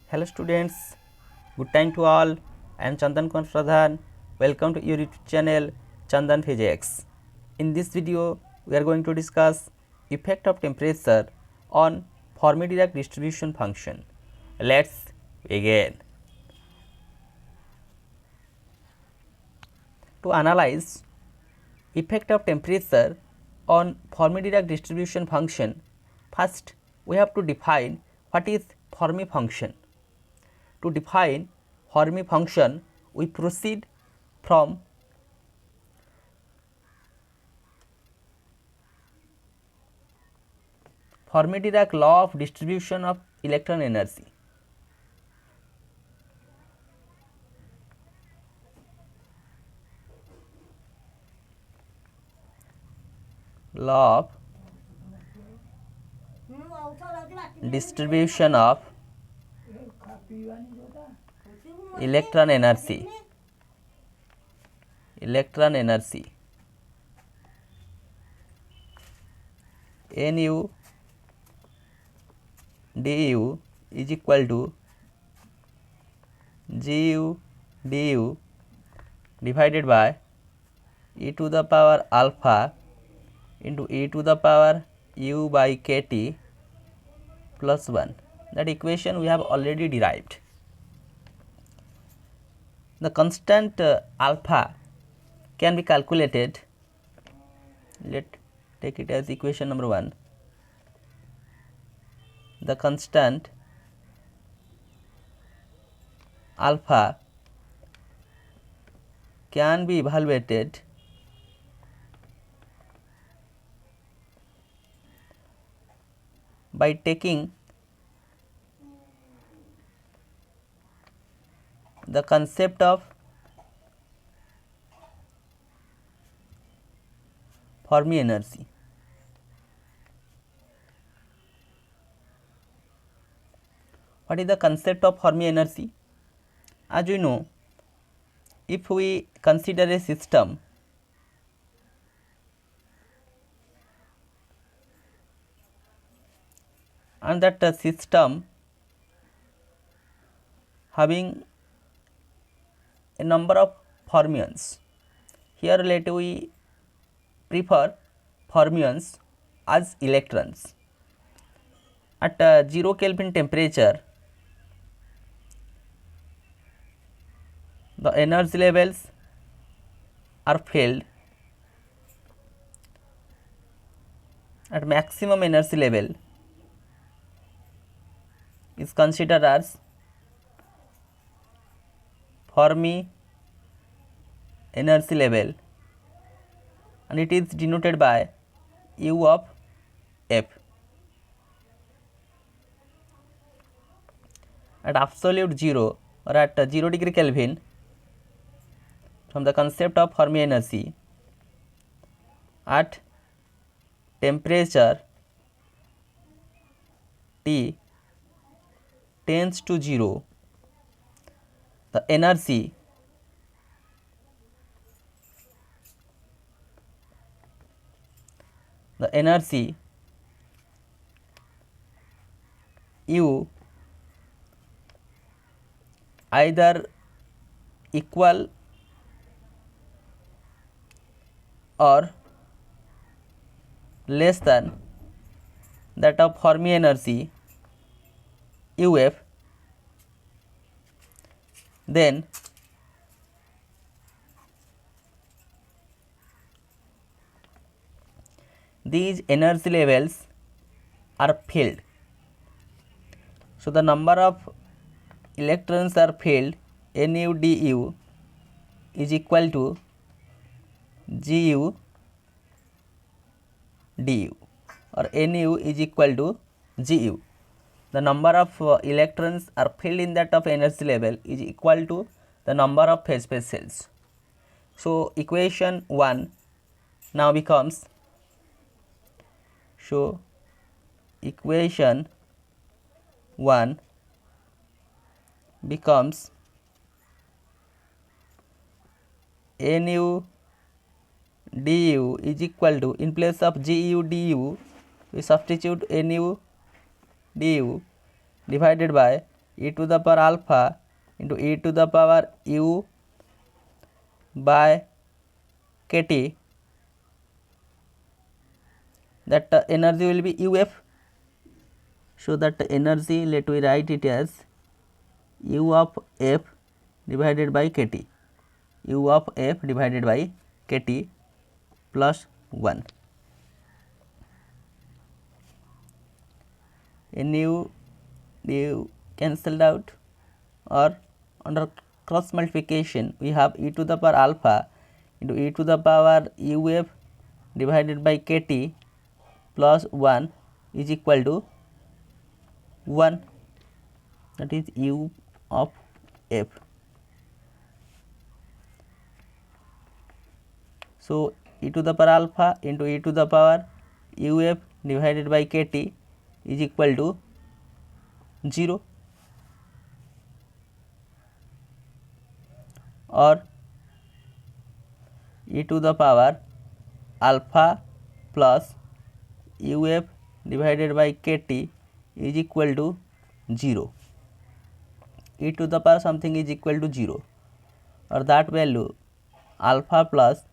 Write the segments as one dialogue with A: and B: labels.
A: Hello students, good time to all. I am Chandan Kumar Pradhan. Welcome to your YouTube channel Chandan Physics. In this video, we are going to discuss effect of temperature on Fermi-Dirac distribution function. Let's begin. To analyze effect of temperature on Fermi-Dirac distribution function, first we have to define what is Fermi function. To define Fermi function, we proceed from Fermi-Dirac law of distribution of electron energy. Law of distribution of electron energy. Nu du is equal to Gu du divided by e to the power alpha into e to the power u by kt plus 1. That equation we have already derived. The constant alpha can be calculated. Let's take it as equation number 1. The constant alpha can be evaluated by taking the concept of Fermi energy. What is the concept of Fermi energy? As we know, if we consider a system and that system having a number of fermions, here let we prefer fermions as electrons. At 0 Kelvin temperature, the energy levels are filled. At maximum energy level is considered as Fermi energy level, and it is denoted by U of F. At absolute 0 or at 0 degree Kelvin, from the concept of Fermi energy, at temperature T tends to 0, the energy U either equal or less than that of Fermi energy UF, then these energy levels are filled. So the number of electrons are filled Nu du is equal to Gu du, or Nu is equal to Gu. The number of electrons are filled in that of energy level is equal to the number of phase space cells. So equation 1 now becomes, so equation 1 becomes Nu du is equal to, in place of Gu du we substitute Nu du divided by e to the power alpha into e to the power u by kt, that energy will be uf. So that energy, let me write it as u of f divided by kt, u of f divided by kt plus 1. Nu du cancelled out, or under cross multiplication we have e to the power alpha into e to the power uf divided by kt plus 1 is equal to 1, that is u of f. So e to the power alpha into e to the power uf divided by kt is equal to 0, or e to the power alpha plus uf divided by kt is equal to 0. E to the power something is equal to 0, or that value alpha plus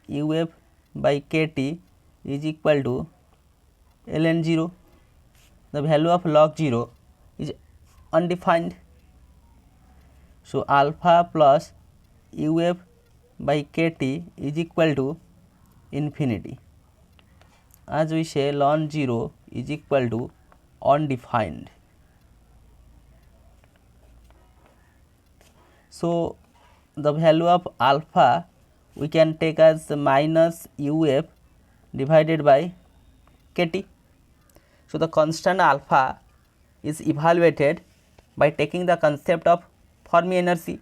A: uf by kt is equal to ln 0. The value of log 0 is undefined. So alpha plus uf by kt is equal to infinity. As we say, ln 0 is equal to undefined. So the value of alpha we can take as minus uf divided by kt. So the constant alpha is evaluated by taking the concept of Fermi energy.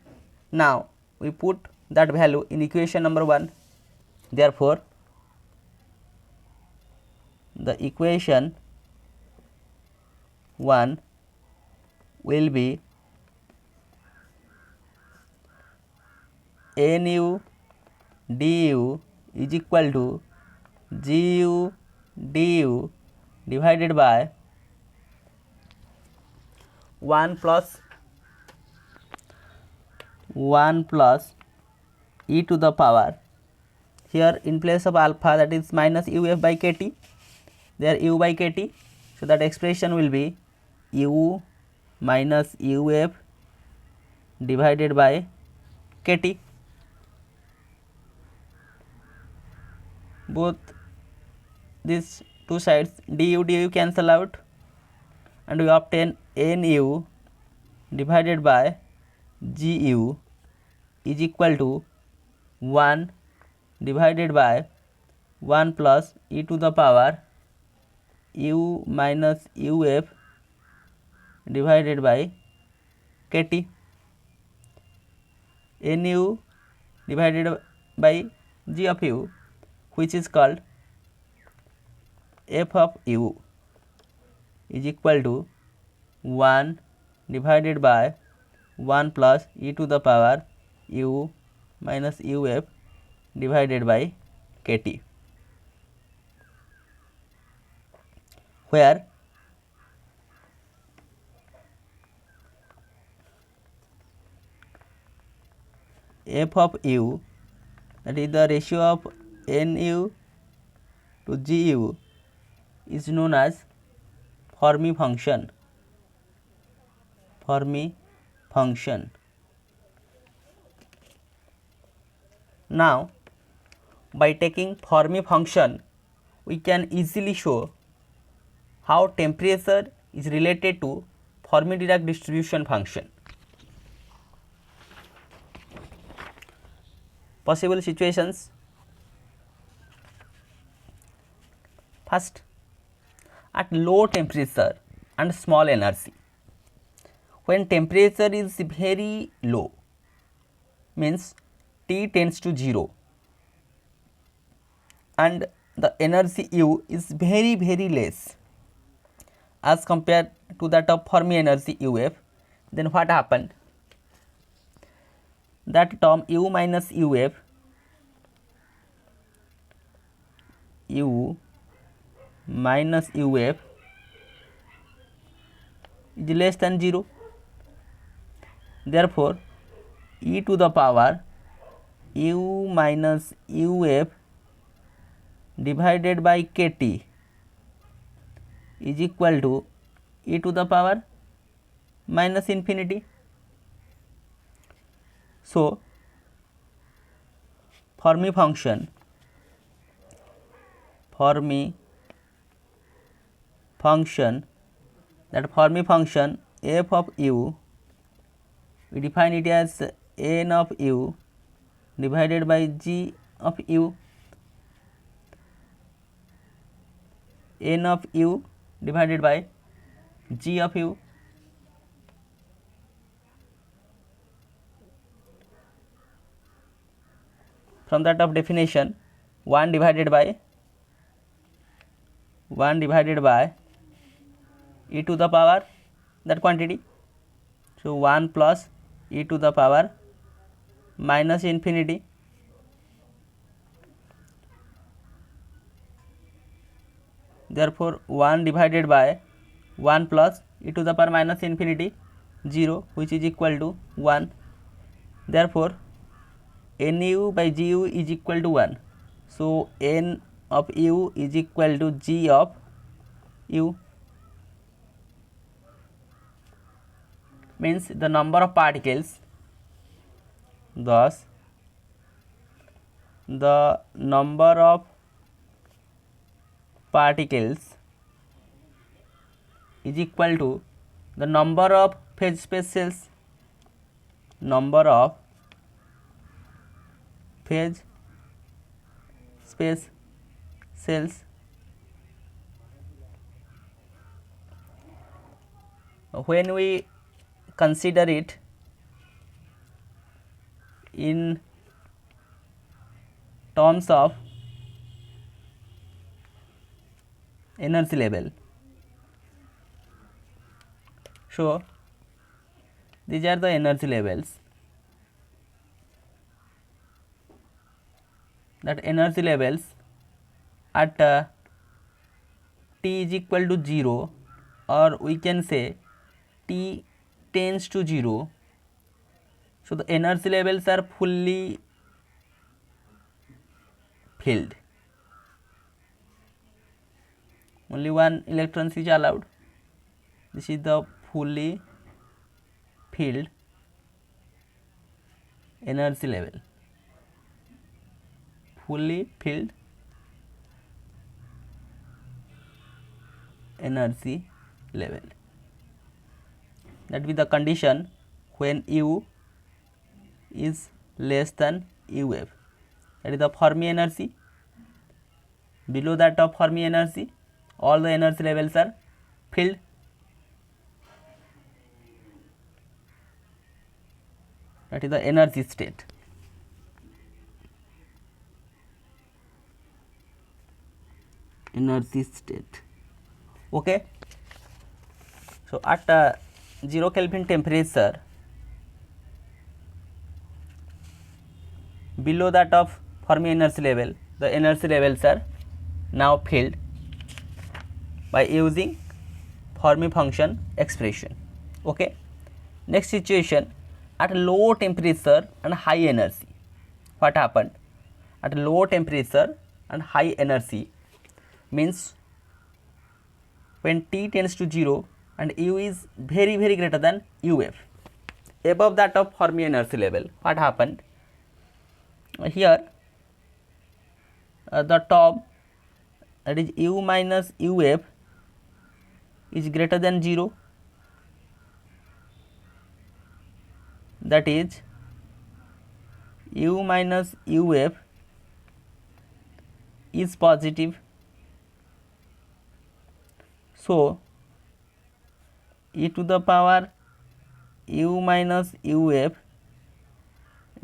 A: Now we put that value in equation number 1. Therefore the equation 1 will be nu du is equal to gu du divided by 1 plus e to the power, here in place of alpha, that is minus uf by kt, there u by kt. So that expression will be u minus uf divided by kt. Both these two sides du cancel out, and we obtain nu divided by gu is equal to 1 divided by 1 plus e to the power u minus uf divided by kt. Nu divided by g of u, which is called f of u, is equal to 1 divided by 1 plus e to the power u minus uf divided by kt, where f of u, that is the ratio of nu to gu, is known as Fermi function. Now by taking Fermi function we can easily show how temperature is related to Fermi-Dirac distribution function. Possible situations: first, at low temperature and small energy, when temperature is very low, means T tends to 0, and the energy U is very less as compared to that of Fermi energy UF, then what happened? That term U minus UF, U minus UF is less than 0, Therefore, e to the power u minus uf divided by kt is equal to e to the power minus infinity. So, Fermi function that Fermi function f of u, we define it as n of u divided by g of u, n of u divided by g of u. From that of definition, 1 divided by e to the power that quantity. So, 1 plus e to the power minus infinity. Therefore, 1 divided by 1 plus e to the power minus infinity 0, which is equal to 1. Therefore, nu by gu is equal to 1. So, n of u is equal to g of u, means the number of particles. Thus, the number of particles is equal to the number of phase space cells. Number of phase space cells. When we consider it in terms of energy level, so these are the energy levels. That energy levels at t is equal to 0, or we can say t tends to 0. So, the energy levels are fully filled. Only one electron is allowed. This is the fully filled energy level. Fully filled energy level. That will be the condition when u is less than uf. That is the Fermi energy. Below that of Fermi energy, all the energy levels are filled. That is the energy state. Energy state. Okay. So, at 0 Kelvin temperature, below that of Fermi energy level, the energy levels are now filled by using Fermi function expression. Okay. Next situation, at low temperature and high energy, what happened? At low temperature and high energy means when t tends to 0 and u is very greater than uf, above that of Fermi energy level, what happened? Here the term, that is u minus uf, is greater than 0. That is u minus uf is positive. So, e to the power u minus uf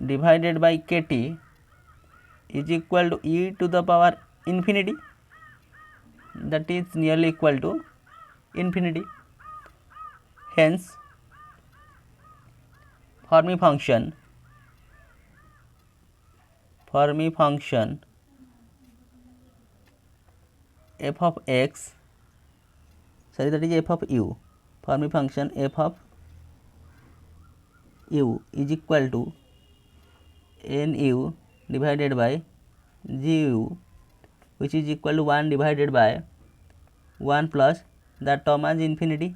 A: divided by kt is equal to e to the power infinity, that is nearly equal to infinity. Hence, Fermi function f of x, sorry, that is f of u, Fermi function f of u is equal to nu divided by gu, which is equal to 1 divided by 1 plus that term as infinity.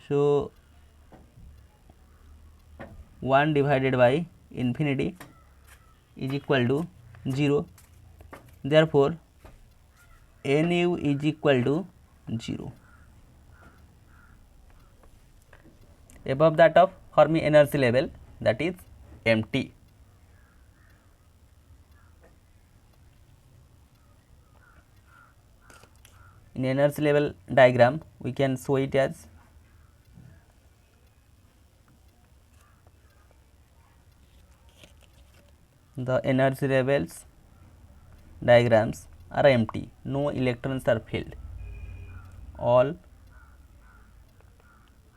A: So 1 divided by infinity is equal to 0. Therefore nu is equal to 0. Above that of Fermi energy level, that is empty. In energy level diagram, we can show it as the energy levels diagrams are empty, no electrons are filled, all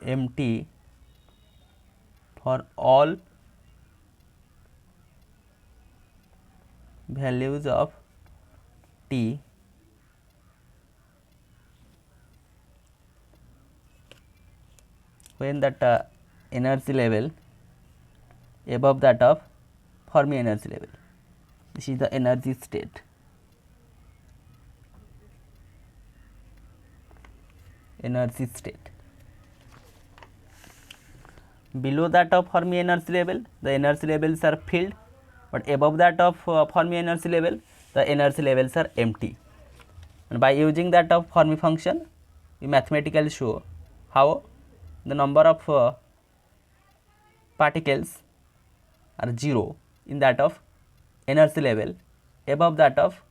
A: empty for all values of t when that energy level above that of Fermi energy level. This is the energy state. Energy state. Below that of Fermi energy level, the energy levels are filled, but above that of Fermi energy level, the energy levels are empty. And by using that of Fermi function, we mathematically show how the number of particles are 0 in that of energy level above that of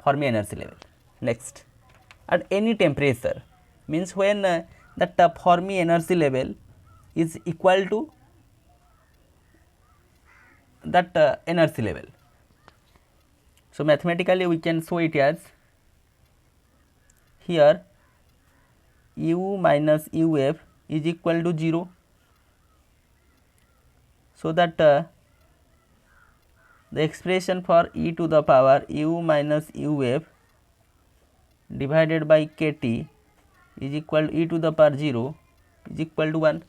A: Fermi energy level. Next, at any temperature, means when that Fermi energy level is equal to that energy level. So mathematically we can show it as here u minus uf is equal to 0, so that the expression for e to the power u minus uf divided by kt is equal to e to the power 0 is equal to 1.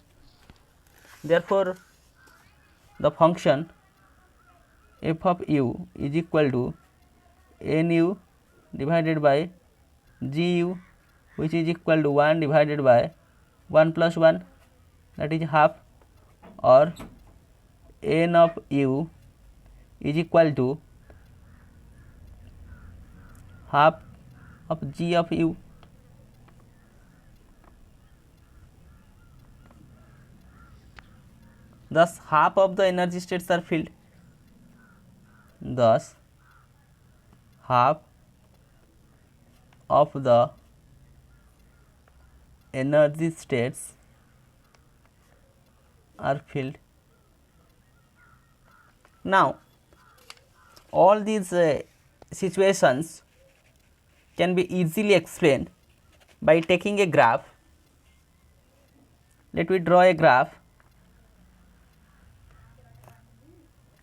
A: Therefore the function f of u is equal to nu divided by gu, which is equal to 1 divided by 1 plus 1, that is half, or n of u is equal to half of g of u. Thus half of the energy states are filled. Thus half of the energy states are filled. Now all these situations can be easily explained by taking a graph. Let me draw a graph.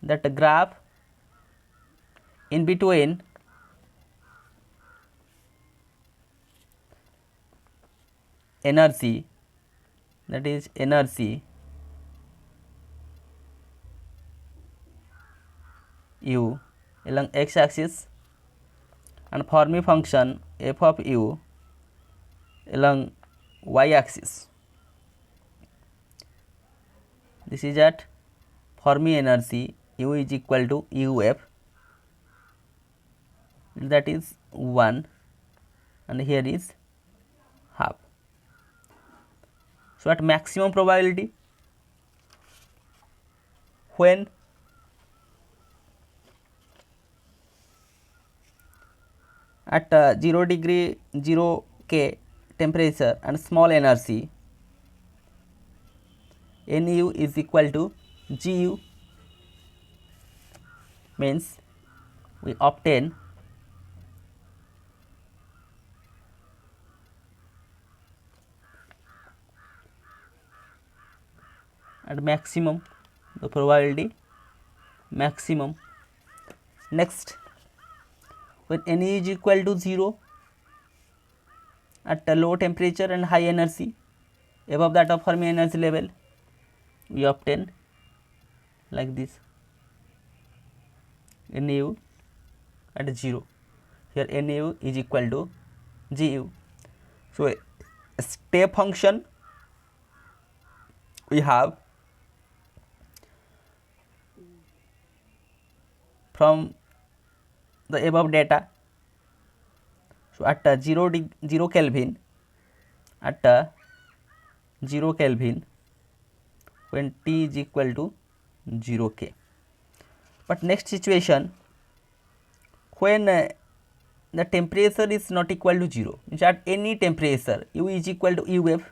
A: That graph in between energy, that is energy u along x axis and Fermi function f of u along y axis. This is at Fermi energy u is equal to uf, that is 1, and here is half. So at maximum probability, when at 0 degree 0 K temperature and small energy, nu is equal to gu, means we obtain at maximum the probability maximum. Next, when n is equal to 0 at a low temperature and high energy above that of Fermi energy level, we obtain like this nu at 0. Here nu is equal to gu. So a step function we have from the above data. So at 0 Kelvin, at 0 Kelvin, when T is equal to 0 K. But next situation, when the temperature is not equal to 0, means at any temperature U is equal to UF.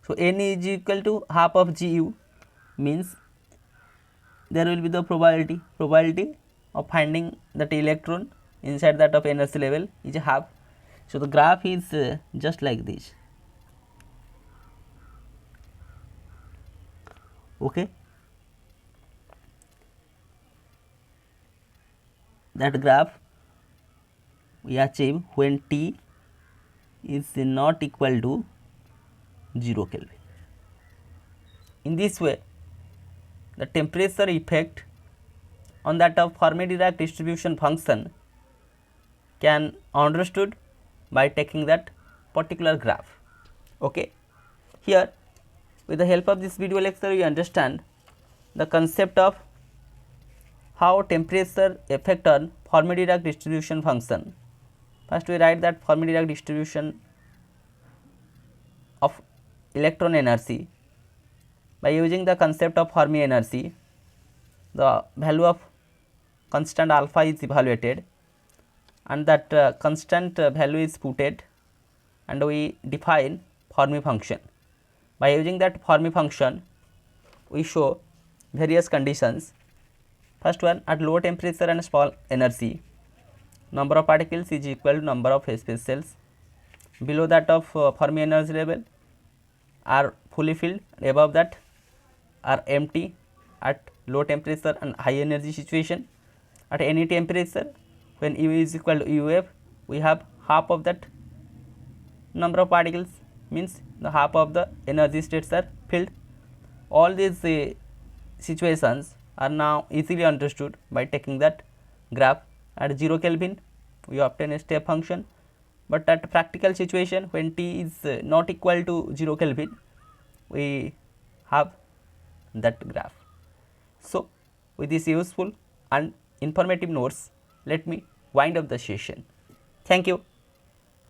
A: So N is equal to half of Gu, means there will be the probability of finding that electron inside that of energy level is half. So the graph is just like this. Okay, that graph we achieve when T is not equal to 0 Kelvin. In this way, the temperature effect on that of Fermi-Dirac distribution function can understood by taking that particular graph. Okay, here with the help of this video lecture we understand the concept of how temperature affect on Fermi-Dirac distribution function. First we write that Fermi-Dirac distribution of electron energy. By using the concept of Fermi energy, the value of constant alpha is evaluated and that constant value is putted and we define Fermi function. By using that Fermi function, we show various conditions. First one, at low temperature and small energy, number of particles is equal to number of space cells below that of Fermi energy level are fully filled, above that are empty at low temperature and high energy situation. At any temperature, when U is equal to UF, we have half of that number of particles, means the half of the energy states are filled. All these situations are now easily understood by taking that graph. At 0 Kelvin, we obtain a step function, but at practical situation when T is not equal to 0 Kelvin, we have that graph. So with this useful and informative notes, let me wind up the session. Thank you.